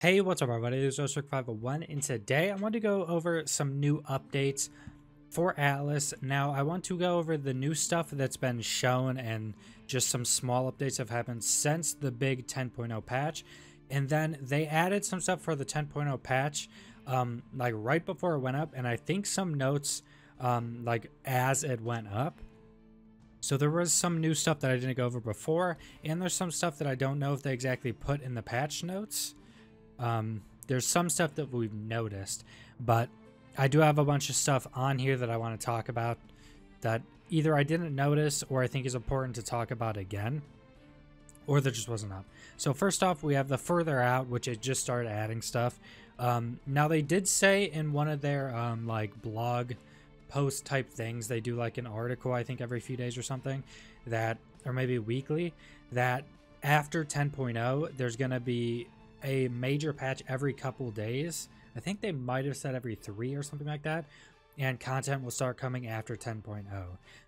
Hey, what's up everybody? This is Osric501 and today I want to go over some new updates for Atlas. Now, I want to go over the new stuff that's been shown and just some small updates have happened since the big 10.0 patch. And then they added some stuff for the 10.0 patch like right before it went up, and I think some notes like as it went up. So there was some new stuff that I didn't go over before, and there's some stuff that I don't know if they exactly put in the patch notes. There's some stuff that we've noticed, but I do have a bunch of stuff on here that I want to talk about that either I didn't notice or I think is important to talk about again, or that just wasn't up. So first off, we have the further out, which it just started adding stuff. Now they did say in one of their like blog post type things, they do like an article, I think every few days or something, that, or maybe weekly, that after 10.0, there's going to be a major patch every couple days. I think they might have said every 3 or something like that, and content will start coming after 10.0.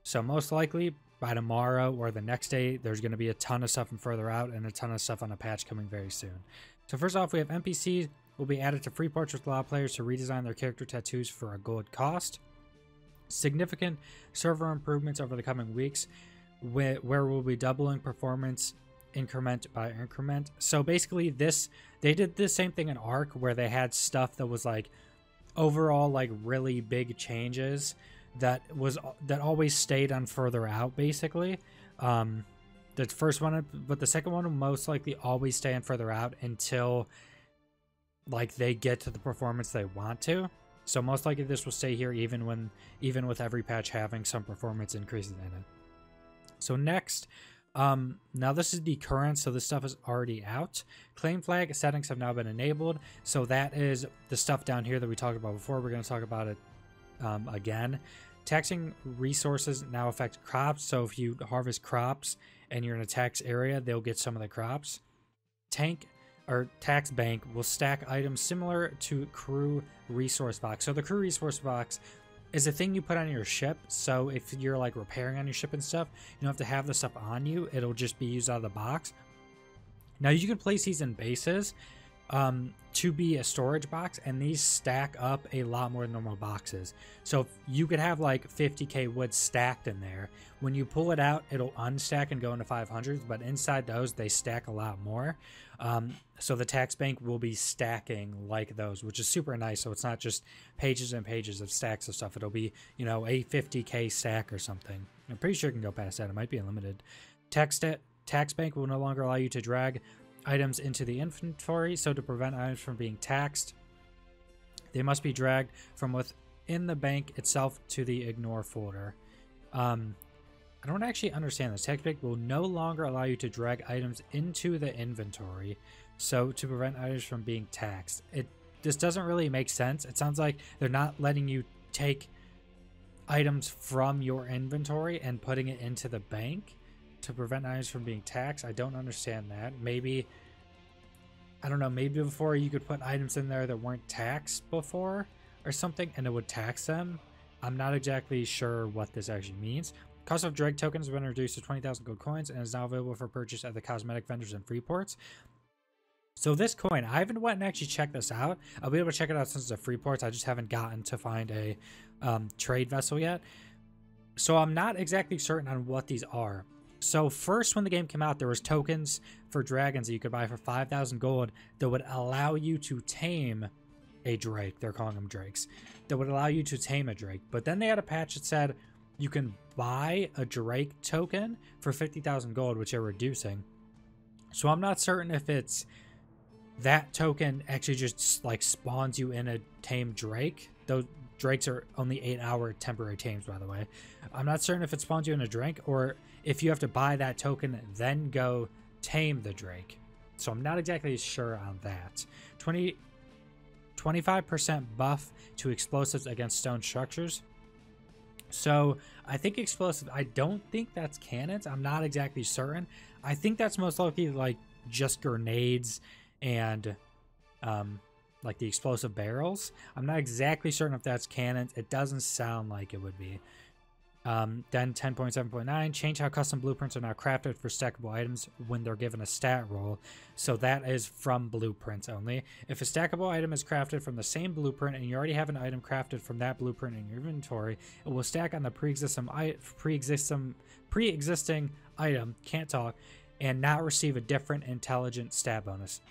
So most likely by tomorrow or the next day, there's going to be a ton of stuff from further out and a ton of stuff on a patch coming very soon. So first off, we have NPCs will be added to free ports, which allow players to redesign their character tattoos for a gold cost. Significant server improvements over the coming weeks, where we'll be doubling performance increment by increment. So basically they did the same thing in Ark, where they had stuff that was like overall like really big changes that always stayed on further out basically. The first one, but the second one will most likely always stay on further out until like they get to the performance they want to. So most likely this will stay here even with every patch having some performance increases in it. So next, now this is the current, so this stuff is already out. Claim flag settings have now been enabled, so that is the stuff down here that we talked about before. We're going to talk about it again. Taxing resources now affect crops, so if you harvest crops and you're in a tax area, they'll get some of the crops. Tank or tax bank will stack items similar to crew resource box. So the crew resource box is a thing you put on your ship, so if you're like repairing on your ship and stuff, you don't have to have the stuff on you, it'll just be used out of the box. Now you can place these in bases to be a storage box, and these stack up a lot more than normal boxes. So you could have like 50k wood stacked in there. When you pull it out, it'll unstack and go into 500s, but inside those they stack a lot more. So the tax bank will be stacking like those, which is super nice. So it's not just pages and pages of stacks of stuff. It'll be, you know, a 50k stack or something. I'm pretty sure it can go past that. It might be unlimited. Tax bank will no longer allow you to drag items into the inventory, so to prevent items from being taxed, they must be dragged from within the bank itself to the ignore folder. I don't actually understand this. Tax bank will no longer allow you to drag items into the inventory, so to prevent items from being taxed. This doesn't really make sense. It sounds like they're not letting you take items from your inventory and putting it into the bank to prevent items from being taxed. I don't understand that. Maybe, I don't know, maybe before you could put items in there that weren't taxed before or something and it would tax them. I'm not exactly sure what this actually means. Cost of drag tokens has been reduced to 20,000 gold coins and is now available for purchase at the cosmetic vendors and free ports. So this coin, I haven't went and actually checked this out. I'll be able to check it out since it's a free ports. I just haven't gotten to find a trade vessel yet. So I'm not exactly certain on what these are. So first, when the game came out, there was tokens for dragons that you could buy for 5,000 gold that would allow you to tame a drake. They're calling them drakes. That would allow you to tame a drake. But then they had a patch that said you can buy a drake token for 50,000 gold, which they're reducing. So I'm not certain if it's that token actually just like spawns you in a tamed drake. Those drakes are only 8-hour temporary tames, by the way. I'm not certain if it spawns you in a drake or if you have to buy that token then go tame the drake. So I'm not exactly sure on that. 25% buff to explosives against stone structures. So I think explosive, I don't think that's cannons. I'm not exactly certain. I think that's most likely like just grenades and like the explosive barrels. I'm not exactly certain if that's cannons. It doesn't sound like it would be. Then 10.7.9, change how custom blueprints are now crafted for stackable items when they're given a stat roll. So that is from blueprints only. If a stackable item is crafted from the same blueprint and you already have an item crafted from that blueprint in your inventory, it will stack on the pre-existing item, can't talk, and not receive a different intelligent stat bonus.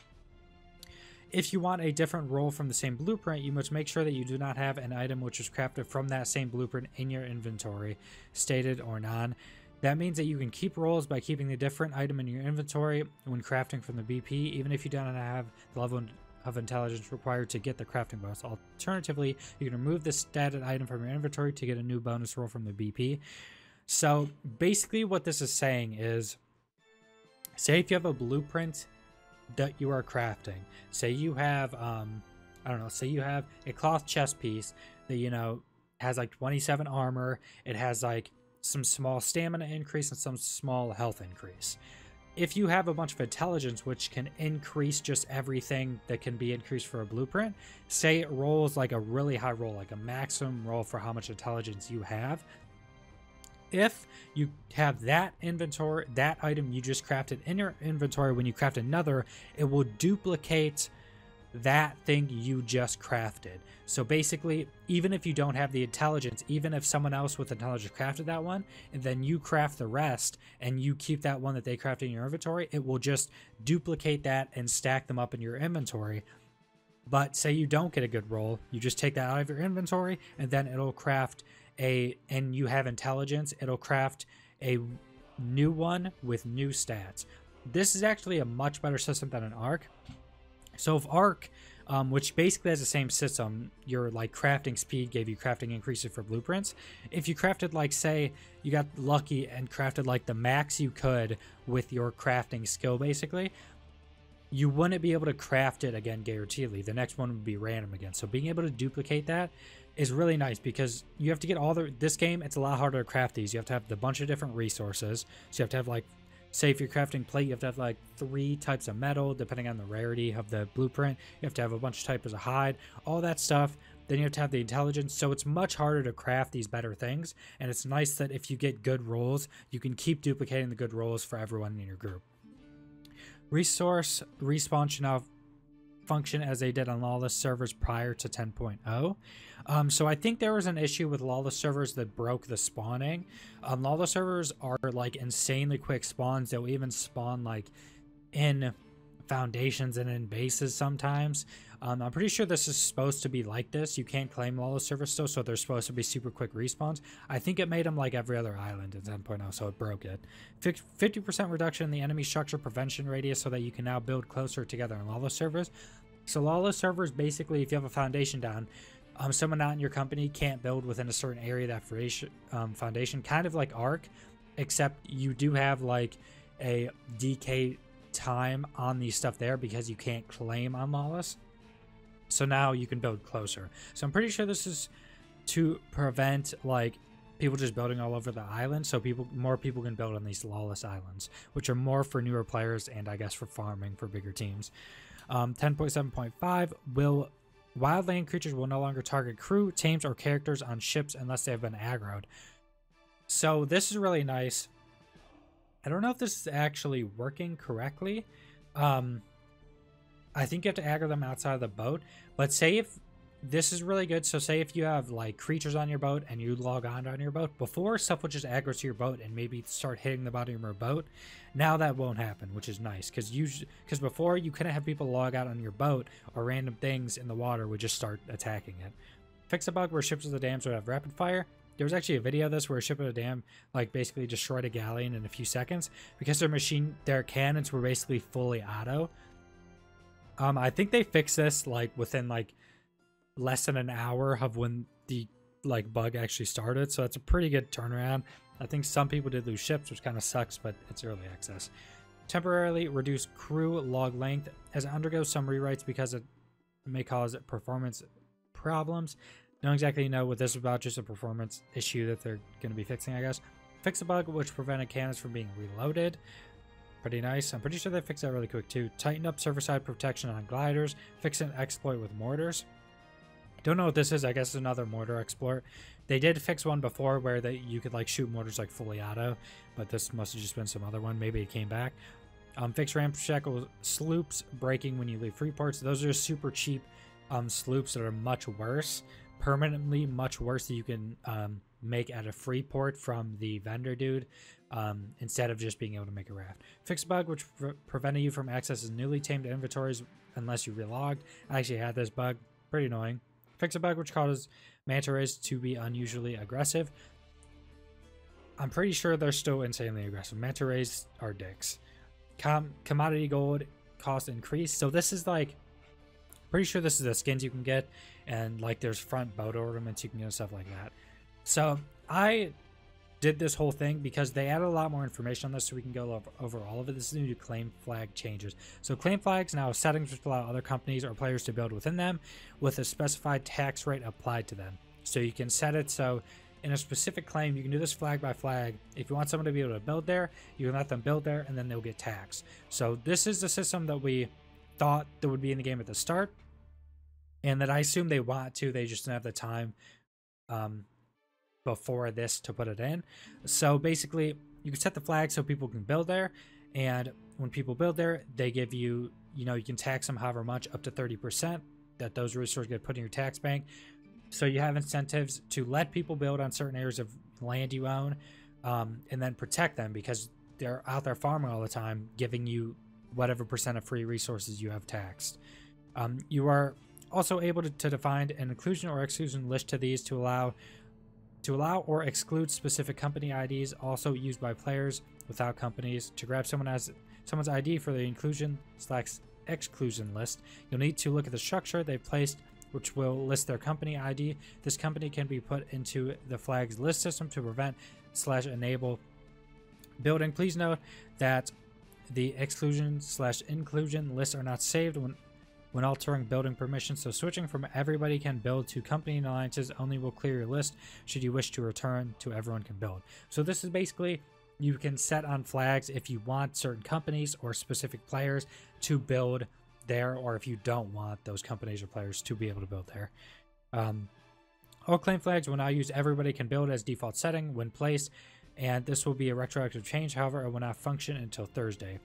If you want a different roll from the same blueprint, you must make sure that you do not have an item which was crafted from that same blueprint in your inventory, stated or non. That means that you can keep rolls by keeping the different item in your inventory when crafting from the BP, even if you don't have the level of intelligence required to get the crafting bonus. Alternatively, you can remove the statted item from your inventory to get a new bonus roll from the BP. So basically what this is saying is, say if you have a blueprint that you are crafting, say you have say you have a cloth chest piece that, you know, has like 27 armor, it has like some small stamina increase and some small health increase. If you have a bunch of intelligence which can increase just everything that can be increased for a blueprint, say it rolls like a really high roll, like a maximum roll for how much intelligence you have, if you have that inventory, that item you just crafted in your inventory, when you craft another, it will duplicate that thing you just crafted. So basically, even if you don't have the intelligence, even if someone else with intelligence crafted that one, and then you craft the rest, and you keep that one that they crafted in your inventory, it will just duplicate that and stack them up in your inventory. But say you don't get a good roll, you just take that out of your inventory, and then it'll craft and you have intelligence, it'll craft a new one with new stats. This is actually a much better system than an Arc. So if Arc, which basically has the same system, your like crafting speed gave you crafting increases for blueprints. If you crafted, like, say you got lucky and crafted like the max you could with your crafting skill, basically, you wouldn't be able to craft it again guaranteedly. The next one would be random again. So being able to duplicate that is really nice, because you have to get all this game, it's a lot harder to craft these. You have to have a bunch of different resources. So you have to have, like, say if you're crafting plate, you have to have like 3 types of metal depending on the rarity of the blueprint. You have to have a bunch of types of hide, all that stuff. Then you have to have the intelligence. So it's much harder to craft these better things. And it's nice that if you get good rolls, you can keep duplicating the good rolls for everyone in your group. Resource respawn should now function as they did on Lawless servers prior to 10.0. So I think there was an issue with Lawless servers that broke the spawning. Lawless servers are like insanely quick spawns. They'll even spawn like in foundations and in bases sometimes. I'm pretty sure this is supposed to be like this. You can't claim Lawless servers still, so they're supposed to be super quick respawns. I think it made them like every other island in 10.0, so it broke it. 50% reduction in the enemy structure prevention radius so that you can now build closer together in Lawless servers. So Lawless servers, basically, if you have a foundation down, someone not in your company can't build within a certain area of that foundation, kind of like Arc, except you do have like a DK time on these stuff there because you can't claim on Lawless. So now you can build closer. So I'm pretty sure this is to prevent like people just building all over the island, so more people can build on these Lawless islands, which are more for newer players and I guess for farming for bigger teams. 10.7.5 wildland creatures will no longer target crew, teams, or characters on ships unless they have been aggroed. So this is really nice. I don't know if this is actually working correctly. I think you have to aggro them outside of the boat, but say if this is really good. So say if you have like creatures on your boat and you log on your boat, before stuff would just aggro to your boat and maybe start hitting the bottom of your boat. Now that won't happen, which is nice, because before you couldn't have people log out on your boat or random things in the water would just start attacking it. Fix a bug where ships of the dams would have rapid fire. There was actually a video of this where a ship of the dam like basically destroyed a galleon in a few seconds because their cannons were basically fully auto. I think they fixed this like within like less than an hour of when the like bug actually started, so it's a pretty good turnaround. I think some people did lose ships, which kind of sucks, but it's early access. Temporarily reduce crew log length as it undergoes some rewrites because it may cause performance problems. Don't exactly know what this is about, just a performance issue that they're going to be fixing, I guess. Fix a bug which prevented cannons from being reloaded. Pretty nice. I'm pretty sure they fixed that really quick too. Tighten up server side protection on gliders. Fix an exploit with mortars. Don't know what this is. I guess it's another mortar exploit. They did fix one before where you could like shoot mortars like fully auto, but this must have just been some other one. Maybe it came back. Fix ramshackle sloops breaking when you leave free ports. Those are super cheap sloops that are much worse, permanently much worse, that you can make at a free port from the vendor dude, instead of just being able to make a raft. Fix bug which prevented you from accessing newly tamed inventories unless you relogged. I actually had this bug, pretty annoying. Fix a bug which causes manta rays to be unusually aggressive. I'm pretty sure they're still insanely aggressive. Manta rays are dicks. Commodity gold cost increase. So this is like, pretty sure this is the skins you can get, and like there's front boat ornaments you can get and stuff like that. So I did this whole thing because they added a lot more information on this, so we can go over all of it. This is new claim flag changes. So claim flags now have settings which allow other companies or players to build within them with a specified tax rate applied to them. So you can set it so in a specific claim, you can do this flag by flag. If you want someone to be able to build there, you can let them build there, and then they'll get taxed. So this is the system that we thought that would be in the game at the start, and that I assume they want to. They just didn't have the time before this to put it in. So basically, you can set the flag so people can build there, and when people build there, they give you, you can tax them however much, up to 30%, that those resources get put in your tax bank. So you have incentives to let people build on certain areas of land you own, and then protect them because they're out there farming all the time, giving you whatever percent of free resources you have taxed. You are also able to define an inclusion or exclusion list to these to allow or exclude specific company IDs also used by players without companies. To grab someone's ID for the inclusion/exclusion list, you'll need to look at the structure they've placed, which will list their company ID. This company can be put into the flag's list system to prevent/enable building. Please note that the exclusion/inclusion lists are not saved when altering building permissions, so switching from everybody can build to company and alliances only will clear your list should you wish to return to everyone can build. So this is basically, you can set on flags if you want certain companies or specific players to build there, or if you don't want those companies or players to be able to build there. All claim flags will now use everybody can build as default setting when placed, and this will be a retroactive change. However, it will not function until Thursday,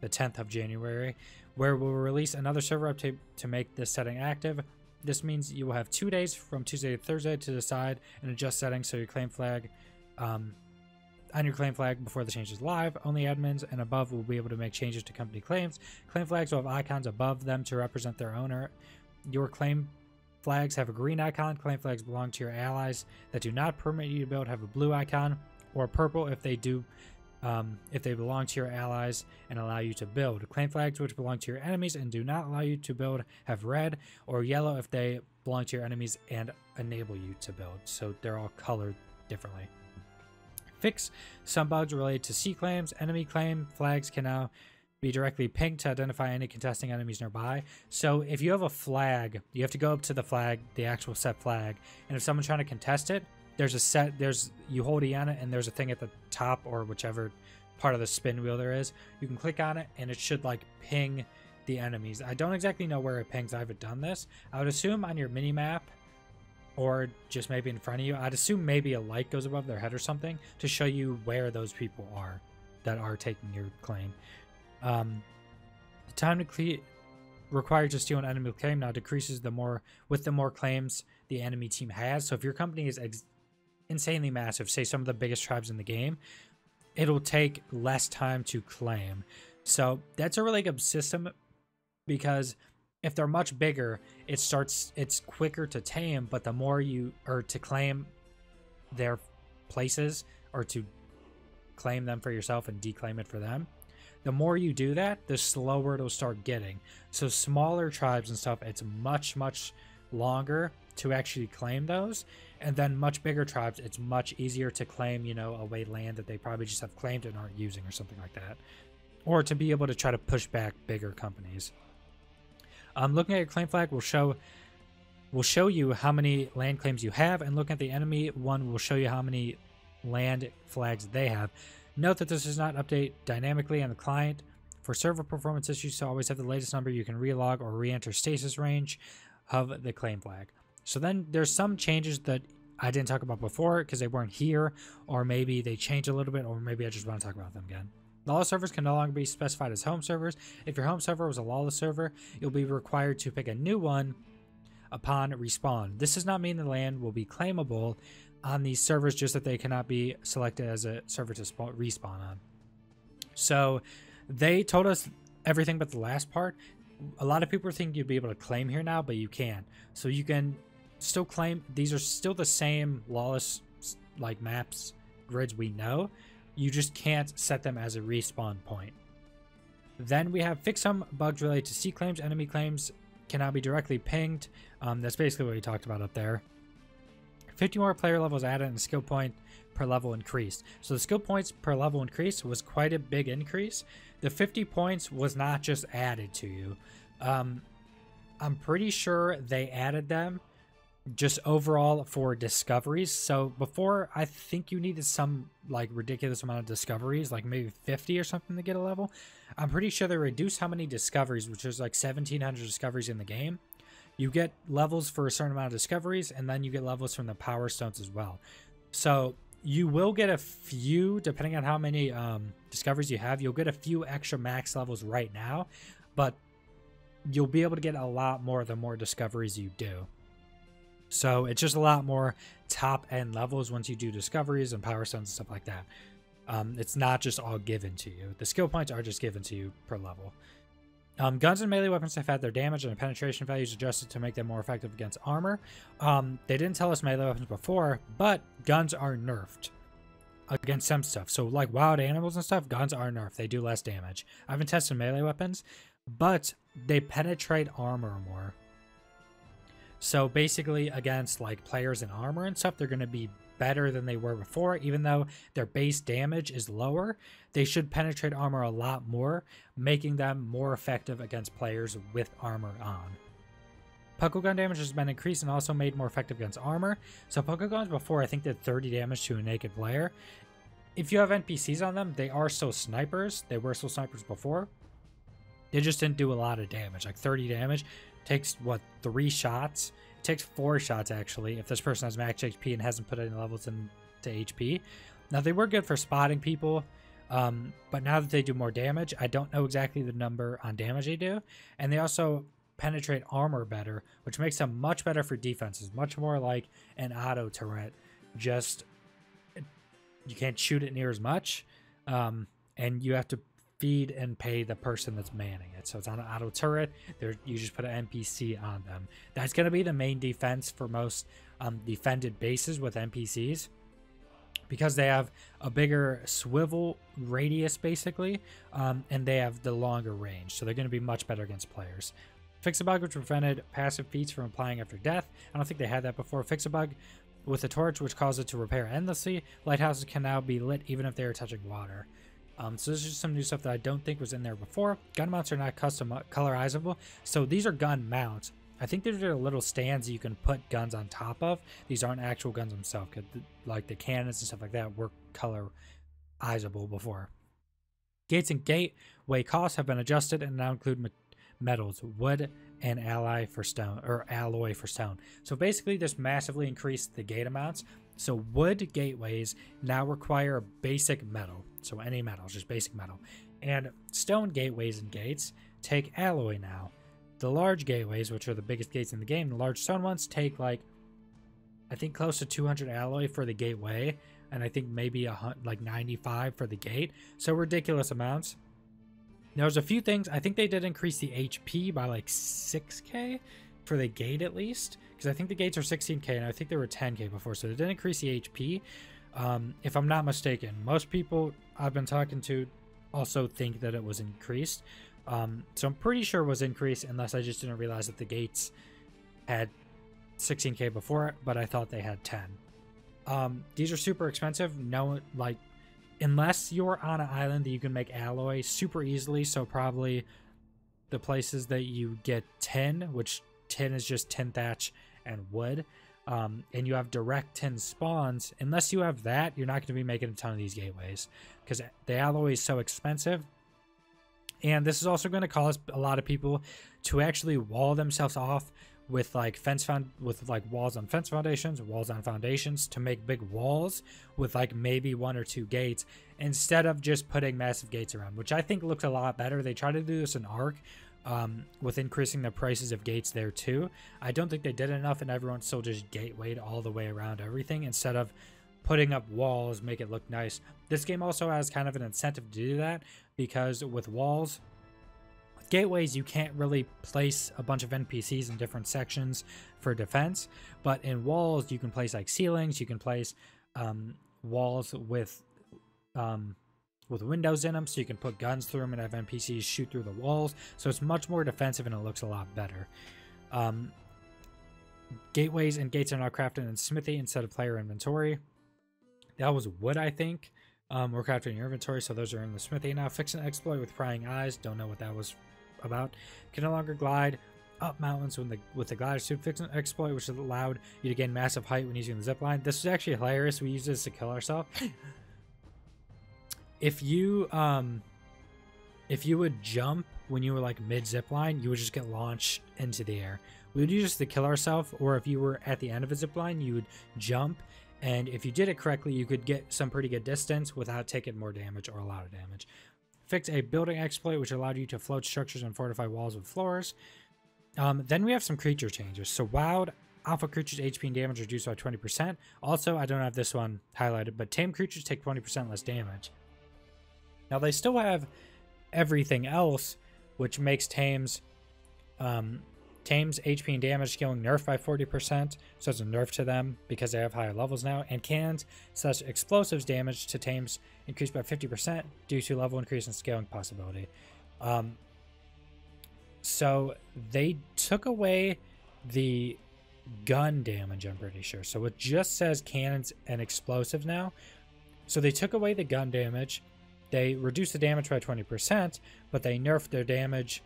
the 10th of January, where we'll release another server update to make this setting active. This means you will have 2 days from Tuesday to Thursday to decide and adjust settings so your claim flag on your claim flag before the change is live. Only admins and above will be able to make changes to company claims. Claim flags will have icons above them to represent their owner. Your claim flags have a green icon. Claim flags belong to your allies that do not permit you to build have a blue icon, or purple if they do, if they belong to your allies and allow you to build. Claim flags which belong to your enemies and do not allow you to build have red, or yellow if they belong to your enemies and enable you to build. So they're all colored differently. Fix some bugs related to C claims. Enemy claim flags can now be directly pinged to identify any contesting enemies nearby. So if you have a flag, you have to go up to the flag, the actual set flag, and if someone's trying to contest it, you hold E on it, and there's a thing at the top or whichever part of the spin wheel there is. You can click on it, and it should like ping the enemies. I don't exactly know where it pings. I haven't done this. I would assume on your mini map, or just maybe in front of you. I'd assume maybe a light goes above their head or something to show you where those people are that are taking your claim. The time to required to steal an enemy claim now decreases the more claims the enemy team has. So if your company is insanely massive, say some of the biggest tribes in the game, it'll take less time to claim. So that's a really good system, because if they're much bigger, it's quicker to tame, but the more to claim their places, or to claim them for yourself and declaim it for them, the more you do that, the slower it'll start getting. So smaller tribes and stuff, it's much, much longer to actually claim those. And then much bigger tribes, it's much easier to claim, away land that they probably just have claimed and aren't using or something like that. Or to be able to try to push back bigger companies. Looking at your claim flag will show you how many land claims you have, and looking at the enemy one will show you how many land flags they have. Note that this does not update dynamically on the client. For server performance issues, to always have the latest number, you can relog or re-enter stasis range of the claim flag. So then there's some changes that I didn't talk about before because they weren't here, or maybe they changed a little bit, or maybe I just want to talk about them again. Lawless servers can no longer be specified as home servers. If your home server was a lawless server, you'll be required to pick a new one upon respawn. This does not mean the land will be claimable on these servers, just that they cannot be selected as a server to respawn on. So they told us everything but the last part. A lot of people think you'd be able to claim here now, but you can. So you can still claim. These are still the same lawless like maps, grids we know. You just can't set them as a respawn point. Then we have fix some bugs related to C claims. Enemy claims cannot be directly pinged. That's basically what we talked about up there. 50 more player levels added and skill point per level increased. So the skill points per level increase was quite a big increase. The 50 points was not just added to you. I'm pretty sure they added them just overall for discoveries. So before, I think you needed some like ridiculous amount of discoveries, like maybe 50 or something to get a level. I'm pretty sure they reduced how many discoveries, which is like 1,700 discoveries in the game. You get levels for a certain amount of discoveries, and then you get levels from the power stones as well. So you will get a few, depending on how many discoveries you have, you'll get a few extra max levels right now, but you'll be able to get a lot more the more discoveries you do. So it's just a lot more top end levels once you do discoveries and power stones and stuff like that. It's not just all given to you. The skill points are just given to you per level. Guns and melee weapons have had their damage and penetration values adjusted to make them more effective against armor. They didn't tell us melee weapons before, but guns are nerfed against some stuff. So like wild animals and stuff, guns are nerfed. They do less damage. I haven't tested melee weapons, but they penetrate armor more. So basically against like players in armor and stuff, they're going to be better than they were before. Even though their base damage is lower, they should penetrate armor a lot more, making them more effective against players with armor on. Puckle gun damage has been increased and also made more effective against armor. So puckle guns before I think did 30 damage to a naked player. If you have NPCs on them, they are still snipers. They were still snipers before. They just didn't do a lot of damage. Like 30 damage takes what, 3 shots? It takes 4 shots actually if this person has max HP and hasn't put any levels into HP. Now they were good for spotting people, but now that they do more damage, I don't know exactly the number on damage they do. And they also penetrate armor better, which makes them much better for defenses, much more like an auto turret. Just you can't shoot it near as much, and you have to feed and pay the person that's manning it. So it's on an auto turret. You just put an NPC on them. That's going to be the main defense for most defended bases with NPCs, because they have a bigger swivel radius basically, and they have the longer range. So they're going to be much better against players. Fix a bug which prevented passive feats from applying after death. I don't think they had that before. Fix a bug with a torch which caused it to repair endlessly. Lighthouses can now be lit even if they are touching water. So this is just some new stuff that I don't think was in there before. Gun mounts are not custom colorizable. So these are gun mounts. I think these are little stands you can put guns on top of. These aren't actual guns themselves. Like the cannons and stuff like that were colorizable before. Gates and gateway costs have been adjusted and now include metals, wood, and alloy for stone. So basically this massively increased the gate amounts. So wood gateways now require basic metal. So any metal, just basic metal. And stone gateways and gates take alloy now. The large gateways, which are the biggest gates in the game, the large stone ones take like, I think close to 200 alloy for the gateway. And I think maybe like 95 for the gate. So ridiculous amounts. There's a few things. I think they did increase the HP by like 6k for the gate at least, because I think the gates are 16k and I think they were 10k before, so they did increase the HP, if I'm not mistaken. Most people I've been talking to also think that it was increased, so I'm pretty sure it was increased, unless I just didn't realize that the gates had 16k before it, but I thought they had 10. These are super expensive. No, like, unless you're on an island that you can make alloy super easily, so probably the places that you get tin, which tin is just tin thatch and wood, and you have direct tin spawns. Unless you have that, you're not going to be making a ton of these gateways, because the alloy is so expensive. And this is also going to cause a lot of people to actually wall themselves off with like with like walls on fence foundations, walls on foundations, to make big walls with like maybe 1 or 2 gates instead of just putting massive gates around, which I think looks a lot better. They tried to do this in Ark with increasing the prices of gates there too. I don't think they did enough, and everyone still just gatewayed all the way around everything instead of putting up walls, make it look nice. This game also has kind of an incentive to do that, because with walls, gateways, you can't really place a bunch of NPCs in different sections for defense, but in walls you can place like ceilings, you can place walls with windows in them, so you can put guns through them and have NPCs shoot through the walls, so it's much more defensive and it looks a lot better. Gateways and gates are now crafted in Smithy instead of player inventory. That was wood, I think. We're crafting your inventory, so those are in the Smithy now. Fix an exploit with prying eyes, don't know what that was about. Can no longer glide up mountains with the glider suit. Fix an exploit which allowed you to gain massive height when using the zip line. This is actually hilarious. We use this to kill ourselves. If you would jump when you were like mid zip line, you would just get launched into the air. We would use this to kill ourselves, or if you were at the end of a zip line, you would jump, and if you did it correctly, you could get some pretty good distance without taking more damage or a lot of damage. Fix a building exploit which allowed you to float structures and fortify walls with floors. Then we have some creature changes. So wild alpha creatures HP and damage reduced by 20%. Also, I don't have this one highlighted, but tame creatures take 20% less damage. Now they still have everything else, which makes tames HP and damage scaling nerfed by 40%, so it's a nerf to them because they have higher levels now. And cannons / explosives damage to tames increased by 50% due to level increase and scaling possibility. So they took away the gun damage, I'm pretty sure. So it just says cannons and explosives now. So they took away the gun damage. They reduced the damage by 20%, but they nerfed their damage,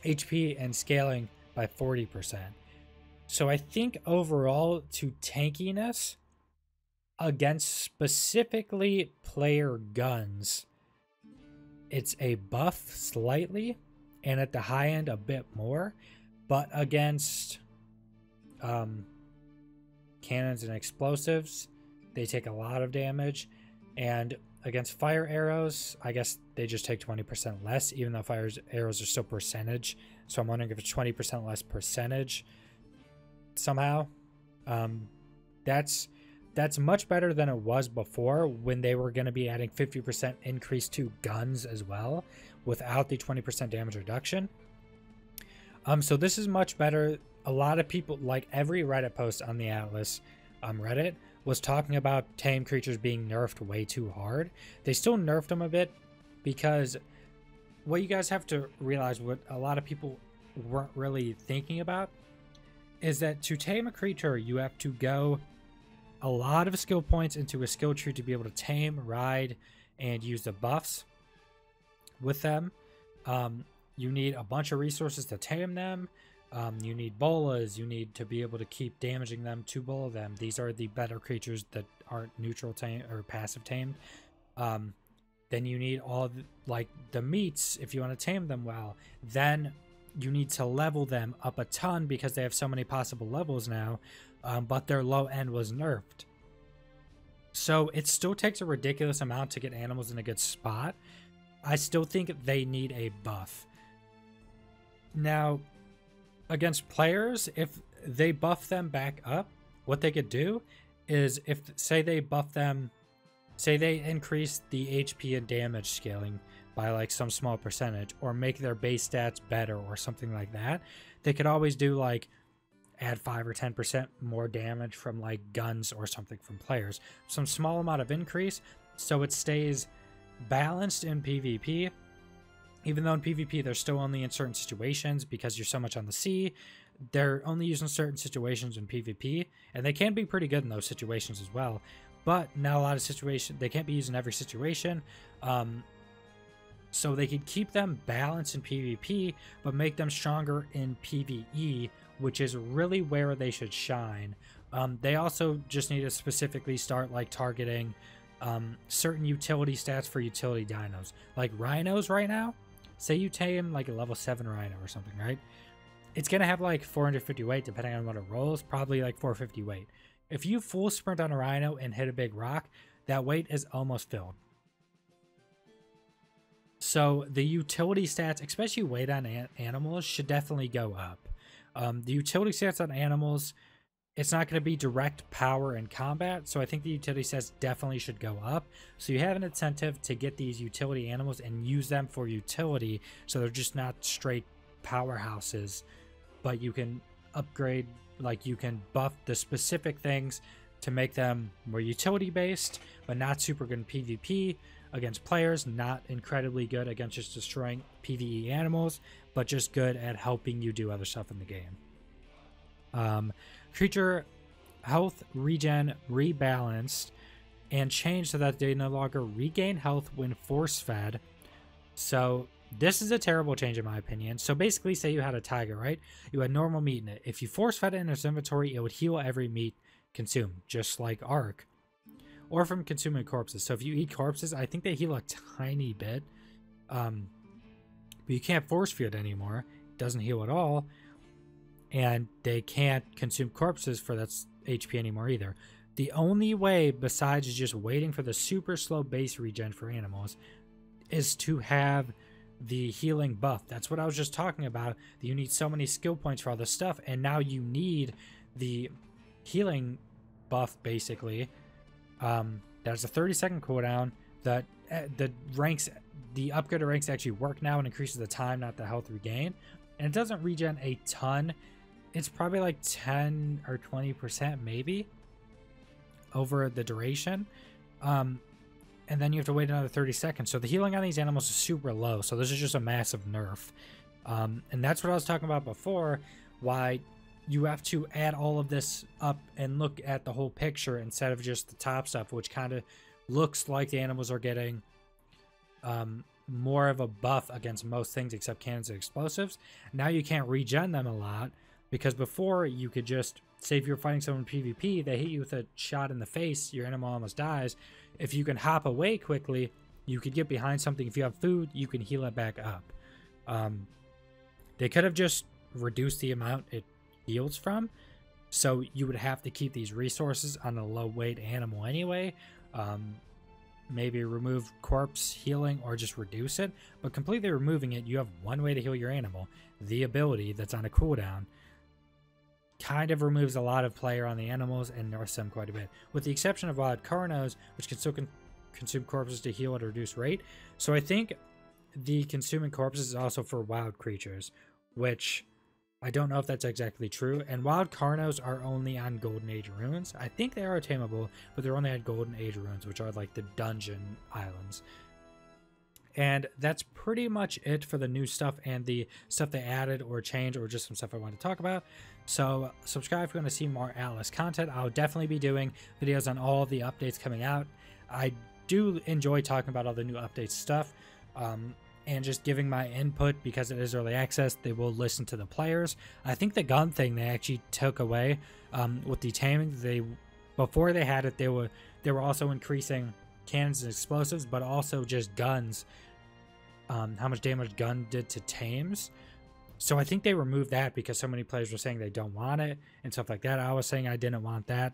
HP, and scaling by 40%. So I think overall, to tankiness against specifically player guns, it's a buff slightly, and at the high end a bit more, but against cannons and explosives, they take a lot of damage, and against fire arrows, I guess they just take 20% less, even though fire arrows are still percentage. So I'm wondering if it's 20% less percentage somehow. That's much better than it was before, when they were going to be adding 50% increase to guns as well without the 20% damage reduction. So this is much better. A lot of people, like every Reddit post on the Atlas Reddit, was talking about tame creatures being nerfed way too hard. They still nerfed them a bit, because what you guys have to realize, what a lot of people weren't really thinking about, is that to tame a creature, you have to go a lot of skill points into a skill tree to be able to tame, ride, and use the buffs with them. You need a bunch of resources to tame them. You need bolas. You need to be able to keep damaging them to bola them. These are the better creatures that aren't neutral tame or passive tamed. Then you need all the meats if you want to tame them well. Then you need to level them up a ton because they have so many possible levels now, but their low end was nerfed. So it still takes a ridiculous amount to get animals in a good spot. I still think they need a buff. Now, against players, if they buff them back up, what they could do is, if say they buff them, say they increase the HP and damage scaling by like some small percentage, or make their base stats better or something like that, they could always do like add 5 or 10% more damage from like guns or something from players. Some small amount of increase, so it stays balanced in PvP. Even though in PvP they're still only in certain situations because you're so much on the sea, they're only used in certain situations in PvP, and they can be pretty good in those situations as well. But not a lot of situations, they can't be used in every situation. So they could keep them balanced in PvP, but make them stronger in PvE, which is really where they should shine. They also just need to specifically start like targeting certain utility stats for utility dinos. Like rhinos right now, say you tame like a level 7 rhino or something, right? it's going to have like 450 weight depending on what it rolls, probably like 450 weight. If you full sprint on a rhino and hit a big rock, that weight is almost filled. So the utility stats, especially weight on animals, should definitely go up. The utility stats on animals, it's not going to be direct power in combat, so I think the utility stats definitely should go up. So you have an incentive to get these utility animals and use them for utility, so they're just not straight powerhouses, but you can upgrade, like you can buff the specific things to make them more utility based, but not super good in PvP against players, not incredibly good against just destroying PvE animals, but just good at helping you do other stuff in the game. Creature health regen rebalanced and changed so that they no longer regain health when force fed. So this is a terrible change in my opinion. So basically, say you had a tiger, right? You had normal meat in it. If you force fed it in its inventory, it would heal every meat consumed, just like Ark. Or from consuming corpses. So if you eat corpses, I think they heal a tiny bit. But you can't force feed anymore. It doesn't heal at all. And they can't consume corpses for that HP anymore either. The only way, besides just waiting for the super slow base regen for animals, is to have the healing buff. That's what I was just talking about. You need so many skill points for all this stuff, and now you need the healing buff, basically. There's a 30-second cooldown. The upgraded ranks actually work now and increases the time, not the health regain. And it doesn't regen a ton. It's probably like 10 or 20% maybe over the duration. And then you have to wait another 30 seconds. So the healing on these animals is super low. So this is just a massive nerf. And that's what I was talking about before, why you have to add all of this up and look at the whole picture instead of just the top stuff, which kind of looks like the animals are getting more of a buff against most things except cannons and explosives. Now you can't regen them a lot, because before you could just, say if you're fighting someone in PvP, they hit you with a shot in the face, your animal almost dies. If you can hop away quickly, you could get behind something. If you have food, you can heal it back up. They could have just reduced the amount it heals from, so you would have to keep these resources on a low weight animal anyway. Maybe remove corpse healing or just reduce it, but completely removing it, you have one way to heal your animal, the ability that's on a cooldown. Kind of removes a lot of player on the animals and nerfs them quite a bit, with the exception of Wild Carnos, which can still consume corpses to heal at a reduced rate. So I think the consuming corpses is also for wild creatures, which I don't know if that's exactly true. And Wild Carnos are only on Golden Age runes. I think they are tameable, but they're only on Golden Age runes, which are like the dungeon islands. And that's pretty much it for the new stuff and the stuff they added or changed, or just some stuff I want to talk about. So subscribe if you want to see more Atlas content. I'll definitely be doing videos on all of the updates coming out. I do enjoy talking about all the new update stuff, and just giving my input, because it is early access. They will listen to the players. I think the gun thing they actually took away with the taming. Before they had it, they were also increasing cannons and explosives, but also just guns, how much damage gun did to tames. So I think they removed that because so many players were saying they don't want it and stuff like that. I was saying I didn't want that.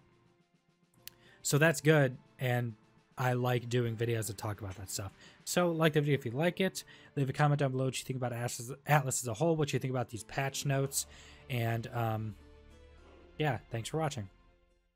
So that's good, and I like doing videos that talk about that stuff. So like the video if you like it. Leave a comment down below what you think about Atlas as a whole, what you think about these patch notes. And yeah, thanks for watching.